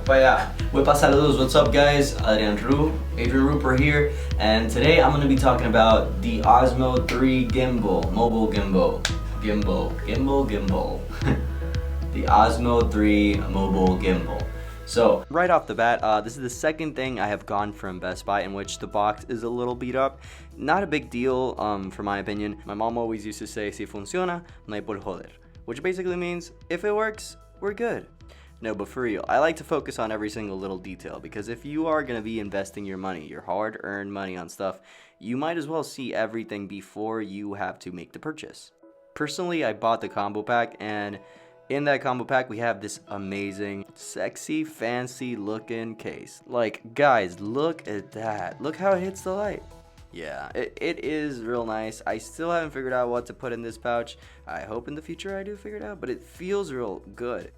vamos para allá. Huepa saludos, what's up guys? Adrian Ruper here, and today I'm going to be talking about the Osmo 3 gimbal, mobile gimbal. The Osmo 3 mobile gimbal. So right off the bat, this is the second thing I have gone from Best Buy in which the box is a little beat up. Not a big deal, for my opinion. My mom always used to say, si funciona, no hay por joder. Which basically means, if it works, we're good. No, but for real, I like to focus on every single little detail, because if you are going to be investing your money, your hard-earned money on stuff, you might as well see everything before you have to make the purchase. Personally, I bought the combo pack, and in that combo pack, we have this amazing, sexy, fancy looking case. Like, guys, look at that. Look how it hits the light. Yeah, it is real nice. I still haven't figured out what to put in this pouch. I hope in the future I do figure it out, but it feels real good.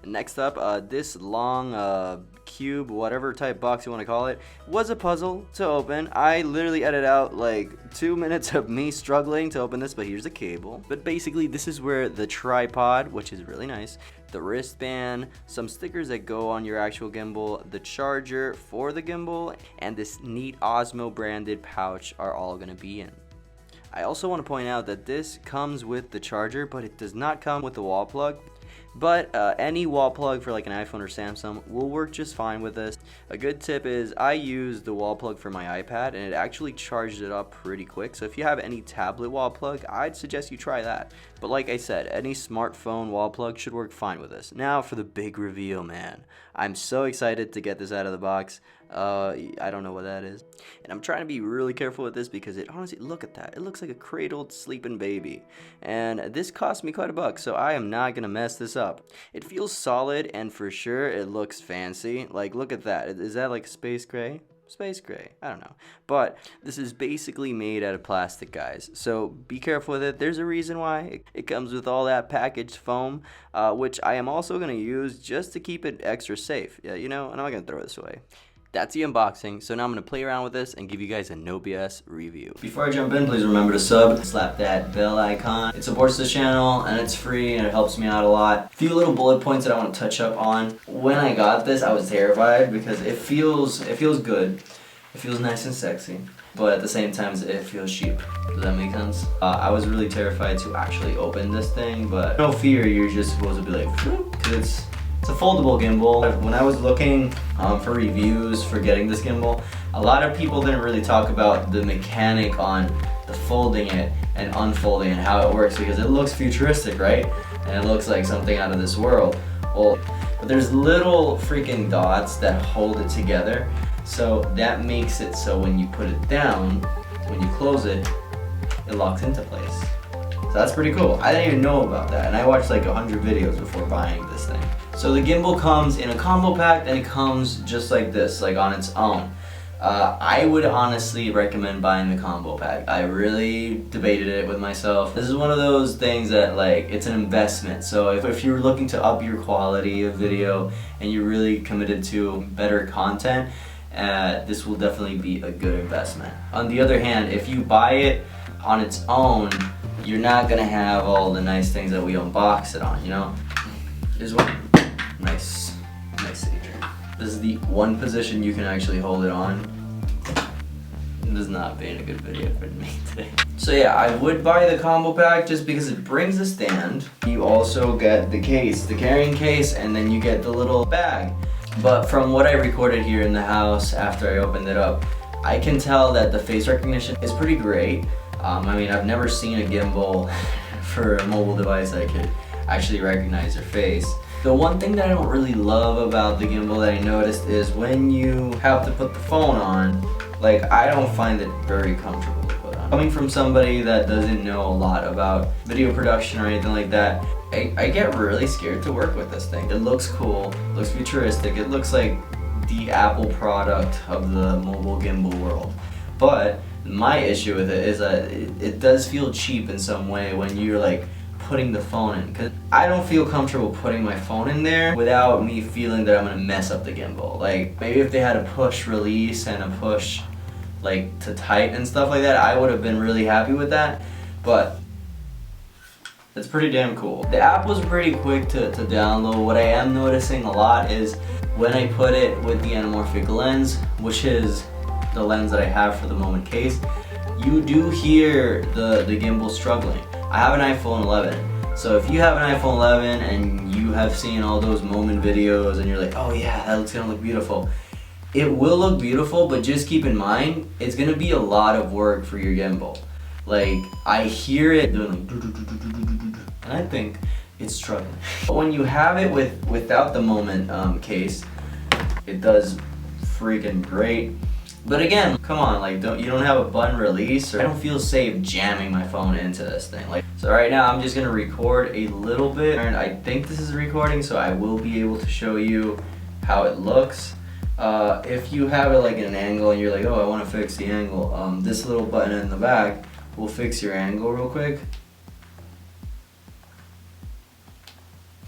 Next up, this long cube, whatever type box you want to call it, was a puzzle to open. I literally edited out like 2 minutes of me struggling to open this, but here's the cable. But basically, this is where the tripod, which is really nice, the wristband, some stickers that go on your actual gimbal, the charger for the gimbal, and this neat Osmo branded pouch are all going to be in. I also want to point out that this comes with the charger, but it does not come with the wall plug. But any wall plug for like an iPhone or Samsung will work just fine with this. A good tip is I use the wall plug for my iPad, and it actually charged it up pretty quick. So if you have any tablet wall plug, I'd suggest you try that. But like I said, any smartphone wall plug should work fine with this. Now for the big reveal, man. I'm so excited to get this out of the box. I don't know what that is. And I'm trying to be really careful with this because it honestly, look at that. It looks like a cradled sleeping baby. And this cost me quite $1, so I am not gonna mess this up. It feels solid, and for sure it looks fancy. Like, look at that. Is that like space gray? Space gray, I don't know. But this is basically made out of plastic, guys. So be careful with it. There's a reason why. It comes with all that packaged foam, which I am also gonna use just to keep it extra safe. Yeah, you know, I'm not gonna throw this away. That's the unboxing, so now I'm going to play around with this and give you guys a no BS review. Before I jump in, please remember to sub, slap that bell icon. It supports the channel, and it's free, and it helps me out a lot. A few little bullet points that I want to touch up on. When I got this, I was terrified because it feels good. It feels nice and sexy, but at the same time, it feels cheap. Does that make sense? I was really terrified to actually open this thing, but no fear, you're just supposed to be like, because it's a foldable gimbal. When I was looking for reviews for getting this gimbal, a lot of people didn't really talk about the mechanic on the folding it and unfolding and how it works, because it looks futuristic, right? And it looks like something out of this world. Well, but there's little freaking dots that hold it together, so that makes it so when you put it down, when you close it, it locks into place. So that's pretty cool. I didn't even know about that, and I watched like 100 videos before buying this thing. So the gimbal comes in a combo pack, and it comes just like this, like on its own. I would honestly recommend buying the combo pack. I really debated it with myself. This is one of those things that, like, it's an investment. So if you're looking to up your quality of video and you're really committed to better content, this will definitely be a good investment. On the other hand, if you buy it on its own, you're not gonna have all the nice things that we unbox it on, you know? Here's one. Nice, Adrian. This is the one position you can actually hold it on. This is not being a good video for me today. So yeah, I would buy the combo pack just because it brings a stand. You also get the case, the carrying case, and then you get the little bag. But from what I recorded here in the house after I opened it up, I can tell that the face recognition is pretty great. I mean, I've never seen a gimbal for a mobile device that could actually recognize your face. The one thing that I don't really love about the gimbal that I noticed is when you have to put the phone on, like, I don't find it very comfortable to put on. Coming from somebody that doesn't know a lot about video production or anything like that, I get really scared to work with this thing. It looks cool, looks futuristic, it looks like the Apple product of the mobile gimbal world. But my issue with it is that it does feel cheap in some way when you're like putting the phone in, because I don't feel comfortable putting my phone in there without me feeling that I'm gonna mess up the gimbal. Like, maybe if they had a push release and a push like to tight and stuff like that, I would have been really happy with that, but it's pretty damn cool. The app was pretty quick to download. What I am noticing a lot is when I put it with the anamorphic lens, which is the lens that I have for the Moment case, you do hear the gimbal struggling. I have an iPhone 11, so if you have an iPhone 11 and you have seen all those Moment videos and you're like, oh yeah, that looks gonna look beautiful, it will look beautiful, but just keep in mind, it's gonna be a lot of work for your gimbal. Like, I hear it doing like, and I think it's struggling. But when you have it without the Moment case, it does freaking great. But again, come on, like you don't have a button release, or I don't feel safe jamming my phone into this thing. Like, so right now I'm just gonna record a little bit, and I think this is recording, so I will be able to show you how it looks. If you have it like at an angle and you're like, oh, I want to fix the angle, this little button in the back will fix your angle real quick.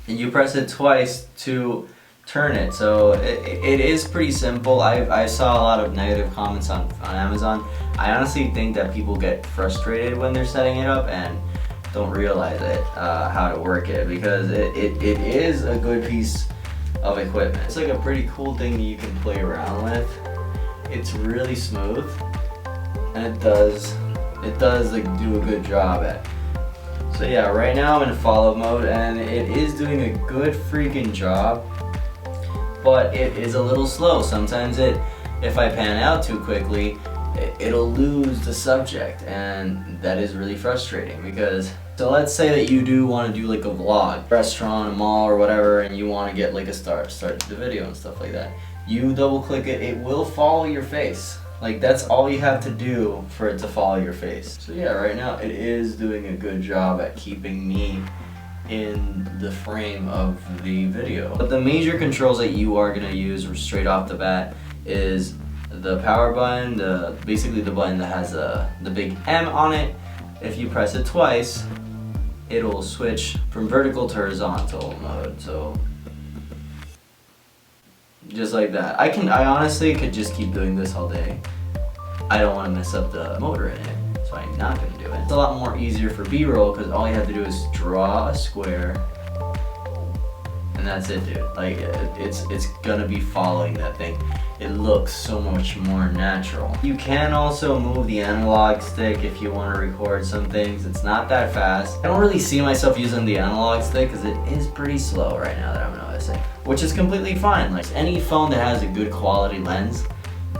And you press it twice to turn it, so it is pretty simple. I saw a lot of negative comments on Amazon. I honestly think that people get frustrated when they're setting it up and don't realize it, how to work it, because it is a good piece of equipment. It's like a pretty cool thing that you can play around with. It's really smooth, and it does like do a good job at. So yeah, right now I'm in follow mode, and it is doing a good freaking job. But it is a little slow. Sometimes if I pan out too quickly, it'll lose the subject, and that is really frustrating because, so let's say that you do want to do like a vlog, restaurant, a mall or whatever, and you want to get like a start to the video and stuff like that. You double click it, it will follow your face. Like, that's all you have to do for it to follow your face. So yeah, right now it is doing a good job at keeping me in the frame of the video. But the major controls that you are going to use straight off the bat is the power button, basically the button that has the big M on it. If you press it twice, it'll switch from vertical to horizontal mode. So just like that. I honestly could just keep doing this all day. I don't want to mess up the motor in it, so I'm not going to do it. It's a lot more easier for B-roll because all you have to do is draw a square, and that's it, dude. Like, it's gonna be following that thing. It looks so much more natural. You can also move the analog stick if you want to record some things. It's not that fast. I don't really see myself using the analog stick because it is pretty slow right now that I'm noticing, which is completely fine. Like, any phone that has a good quality lens,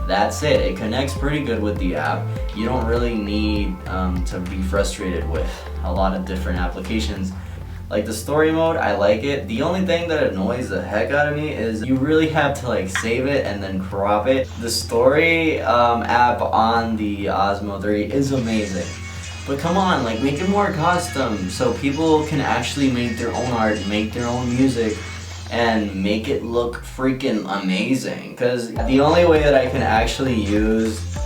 that's it. It connects pretty good with the app. You don't really need to be frustrated with a lot of different applications. Like the story mode, I like it. The only thing that annoys the heck out of me is you really have to like save it and then crop it. The story app on the Osmo 3 is amazing. But come on, like, make it more custom so people can actually make their own art, make their own music, and make it look freaking amazing. Because the only way that I can actually use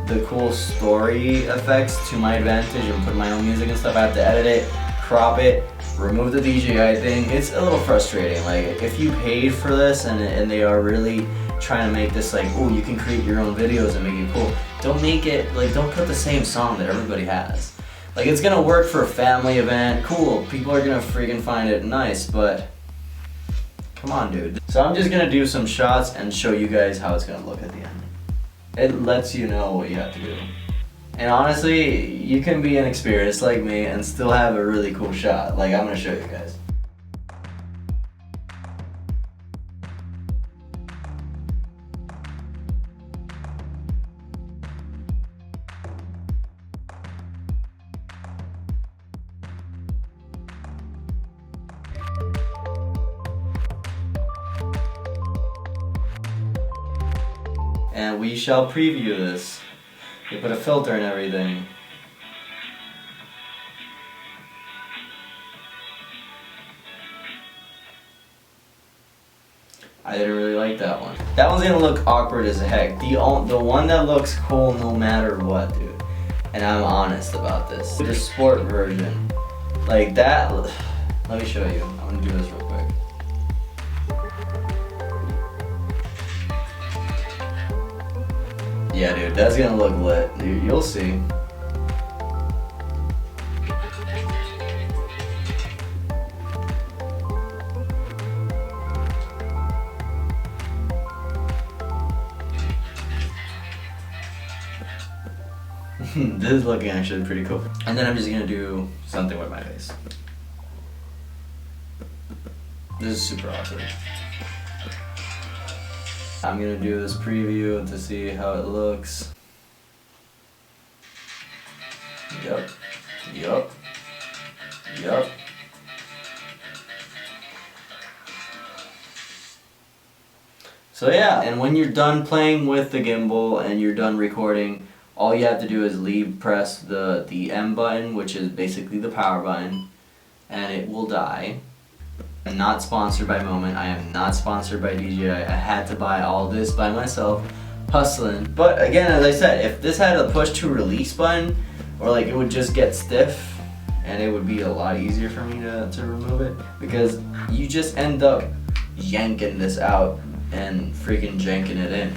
the cool story effects to my advantage and put my own music and stuff, I have to edit it, crop it, remove the DJI thing. It's a little frustrating. Like, if you paid for this and they are really trying to make this like, oh, you can create your own videos and make it cool, don't make it like, don't put the same song that everybody has. Like, it's gonna work for a family event, cool, people are gonna freaking find it nice, but come on, dude. So I'm just gonna do some shots and show you guys how it's gonna look at the end. It lets you know what you have to do. And honestly, you can be inexperienced like me and still have a really cool shot. Like, I'm gonna show you guys. And we shall preview this. They put a filter and everything. I didn't really like that one. That one's gonna look awkward as heck. The one that looks cool no matter what, dude. And I'm honest about this. The sport version. Like that, let me show you. I'm gonna do this real quick. Yeah, dude, that's gonna look lit. Dude, you'll see. This is looking actually pretty cool. And then I'm just gonna do something with my face. This is super awesome. I'm gonna do this preview to see how it looks. Yup. Yup. Yup. So yeah, and when you're done playing with the gimbal and you're done recording, all you have to do is press the M button, which is basically the power button, and it will die. I'm not sponsored by Moment. I am not sponsored by DJI. I had to buy all this by myself, hustling. But again, as I said, if this had a push to release button, or like it would just get stiff, and it would be a lot easier for me to remove it, because you just end up yanking this out and freaking janking it in.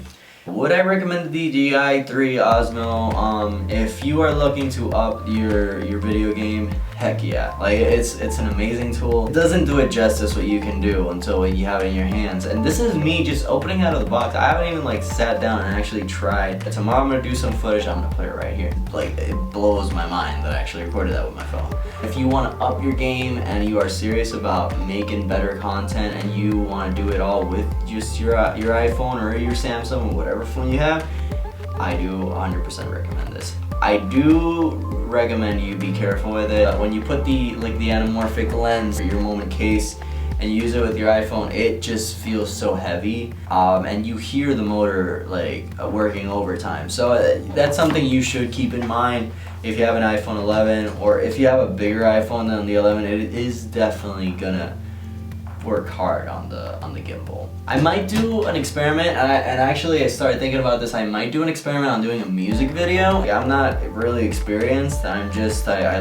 Would I recommend the DJI 3 Osmo? If you are looking to up your video game, heck yeah. Like it's an amazing tool. It doesn't do it justice what you can do until you have it in your hands. And this is me just opening out of the box. I haven't even like sat down and actually tried. Tomorrow I'm gonna do some footage. I'm gonna play it right here. Like it blows my mind that I actually recorded that with my phone. If you want to up your game and you are serious about making better content and you want to do it all with just your iPhone or your Samsung or whatever phone you have, I do 100% recommend this. I do recommend you be careful with it. When you put the anamorphic lens or your Moment case and use it with your iPhone, it just feels so heavy, and you hear the motor like working overtime. So that's something you should keep in mind if you have an iPhone 11, or if you have a bigger iPhone than the 11. It is definitely gonna work hard on the gimbal. I might do an experiment, and actually I started thinking about this. I might do an experiment on doing a music video. I'm not really experienced. I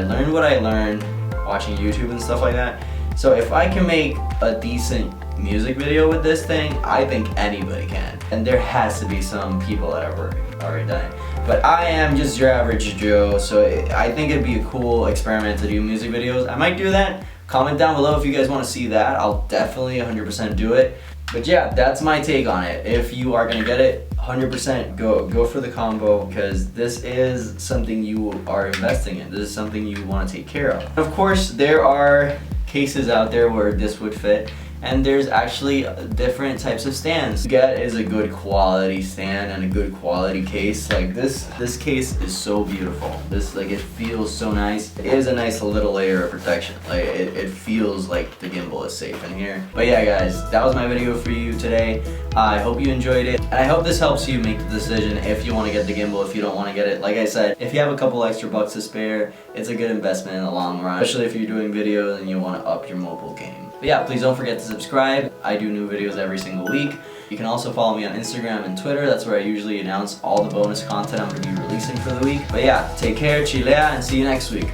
learned what I learned watching YouTube and stuff like that. So if I can make a decent music video with this thing, I think anybody can. And there has to be some people that have already done it. But I am just your average Joe, so I think it'd be a cool experiment to do music videos. I might do that. Comment down below if you guys want to see that. I'll definitely 100% do it. But yeah, that's my take on it. If you are gonna get it, 100% go for the combo, because this is something you are investing in. This is something you want to take care of. Of course, there are cases out there where this would fit, and there's actually different types of stands. Get is a good quality stand and a good quality case. Like this case is so beautiful. This, like, it feels so nice. It is a nice little layer of protection. Like it feels like the gimbal is safe in here. But yeah guys, that was my video for you today. I hope you enjoyed it, and I hope this helps you make the decision if you want to get the gimbal, if you don't want to get it. Like I said, if you have a couple extra bucks to spare, it's a good investment in the long run, especially if you're doing videos and you want to up your mobile game. But yeah, please don't forget to subscribe. I do new videos every single week. You can also follow me on Instagram and Twitter. That's where I usually announce all the bonus content I'm going to be releasing for the week. But yeah, take care, chilea, and see you next week.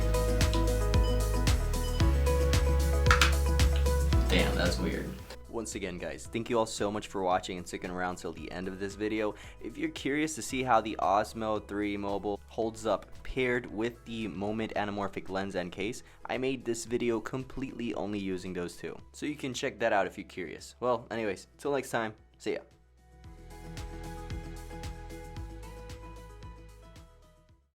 Damn, that's weird. Once again guys, thank you all so much for watching and sticking around till the end of this video. If you're curious to see how the Osmo 3 Mobile holds up paired with the Moment anamorphic lens and case, I made this video completely only using those two. So you can check that out if you're curious. Well, anyways, till next time, see ya.